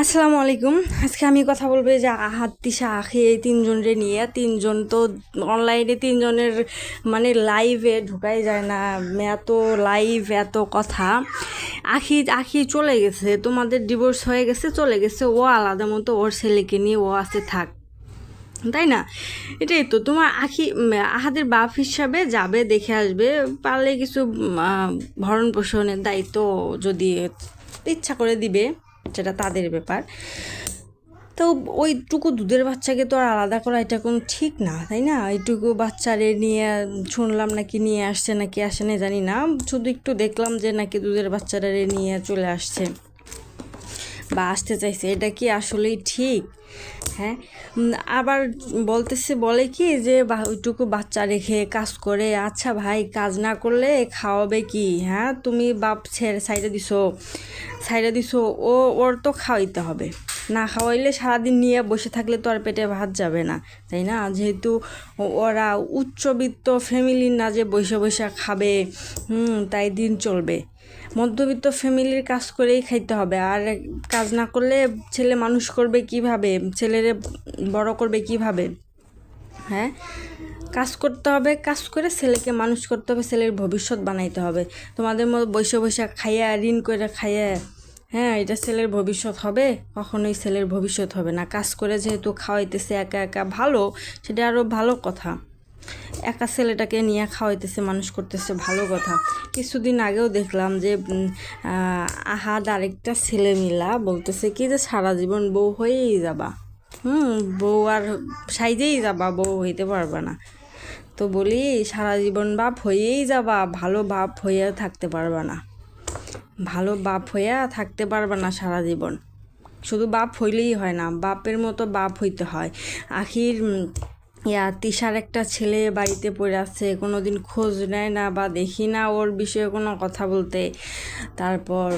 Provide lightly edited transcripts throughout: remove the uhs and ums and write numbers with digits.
আসসালামু আলাইকুম। আজকে আমি কথা বলবো যে আহাদ তিশা আখি এই তিনজনরে নিয়ে। তিনজন তো অনলাইনে তিনজনের মানে লাইভে ঢুকাই যায় না, এত লাইভ এত কথা। আখি আখি চলে গেছে, তোমাদের ডিভোর্স হয়ে গেছে, চলে গেছে, ও আলাদা মতো ওর ছেলেকে নিয়ে ও আছে থাক, তাই না? এটাই তো তোমার আহাদের বাপ হিসাবে যাবে, দেখে আসবে, পারলে কিছু ভরণ পোষণের দায়িত্ব যদি ইচ্ছা করে দিবে, সেটা তাদের ব্যাপার। তো ওইটুকু দুধের বাচ্চাকে তো আর আলাদা করা এটা কোনো ঠিক না, তাই না? এইটুকু বাচ্চারে নিয়ে শুনলাম নাকি নিয়ে আসছে, নাকি আসে না জানি না, শুধু একটু দেখলাম যে নাকি দুধের বাচ্চারে নিয়ে চলে আসছে বা আসতে চাইছে। এটা কি আসলেই ঠিক? হ্যাঁ, আবার বলে কি যে ওইটুকু বাচ্চা রেখে কাজ করে। আচ্ছা ভাই, কাজ না করলে খাওয়াবে কি? হ্যাঁ, তুমি বাপ সাইডে দিছো, ওর তো খাওয়াইতে হবে। না খাওয়াইলে সারাদিন নিয়ে বসে থাকলে তো আর পেটে ভাত যাবে না, তাই না? যেহেতু ওরা উচ্চবিত্ত ফ্যামিলির না যে বসে বসে খাবে, তাই দিন চলবে। মধ্যবিত্ত ফ্যামিলির কাজ করেই খাইতে হবে। আর কাজ না করলে ছেলে মানুষ করবে কিভাবে? ছেলেরে বড় করবে কিভাবে? হ্যাঁ, কাজ করতে হবে, কাজ করে ছেলেকে মানুষ করতে হবে, ছেলের ভবিষ্যৎ বানাইতে হবে। তোমাদের মতো বসে বসে খাইয়া, ঋণ করে খাইয়া, হ্যাঁ, এটা ছেলের ভবিষ্যৎ হবে? কখনোই ছেলের ভবিষ্যৎ হবে না। কাজ করে যেহেতু খাওয়াইতেছে একা একা, ভালো, সেটা আরও ভালো কথা। একা ছেলেটাকে নিয়ে খাওয়াইতেছে, মানুষ করতেছে, ভালো কথা। কিছুদিন আগেও দেখলাম যে আহাদ আরেকটা ছেলে মিলা বলতেছে কি যে সারা জীবন বউ হয়েই যাবা, বউ আর সাইজেই যাবা, বউ হইতে পারবা না। তো বলি, সারা জীবন বাপ হয়েই যাবা, ভালো বাপ হইয়া থাকতে পারবা না, ভালো বাপ হইয়া থাকতে পারবা না সারা জীবন। শুধু বাপ হইলেই হয় না, বাপের মতো বাপ হইতে হয়। আখির তিশার একটা ছেলে বাড়িতে পড়ে আছে, কোনো দিন খোঁজ নেয় না বা দেখি না ওর বিষয়ে কোনো কথা বলতে। তারপর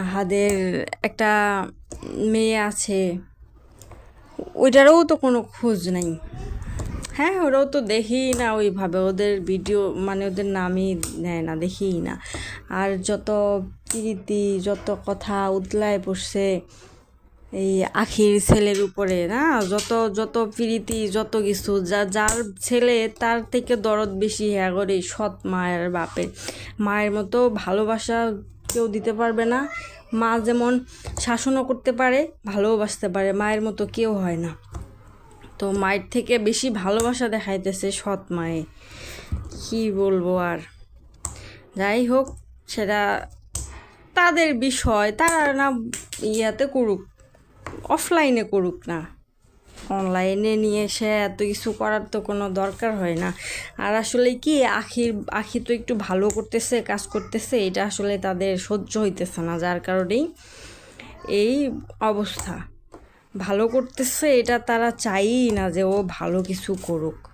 আহাদের একটা মেয়ে আছে, ওইটারও তো কোনো খোঁজ নাই। হ্যাঁ, ওরাও তো দেখি না ওইভাবে, ওদের ভিডিও মানে ওদের নামই নেয় না, দেখিই না। আর যত প্রীতি, যত কথা উতলায় পড়ছে এই আখির ছেলের উপরে, না? যত যত প্রীতি, যত কিছু, যার ছেলে তার থেকে দরদ বেশি হ্যাঁ করে সৎ মায়ের বাপের। মায়ের মতো ভালোবাসা কেউ দিতে পারবে না। মা যেমন শাসনও করতে পারে, ভালোবাসতে পারে, মায়ের মতো কেউ হয় না। তো মায়ের থেকে বেশি ভালোবাসা দেখাইতেছে সৎ মায়ে, কি বলবো আর। যাই হোক, সেটা তাদের বিষয়, তারা না ইয়াতে করুক, অফলাইনে করুক না, অনলাইনে নিয়ে এসে এত কিছু করার তো কোনো দরকার হয় না। আর আসলে কি, আখি তো একটু ভালো করতেছে, কাজ করতেছে, এটা আসলে তাদের সহ্য হইতেছে না, যার কারণেই এই অবস্থা। ভালো করতেছে, এটা তারা চাইই না যে ও ভালো কিছু করুক।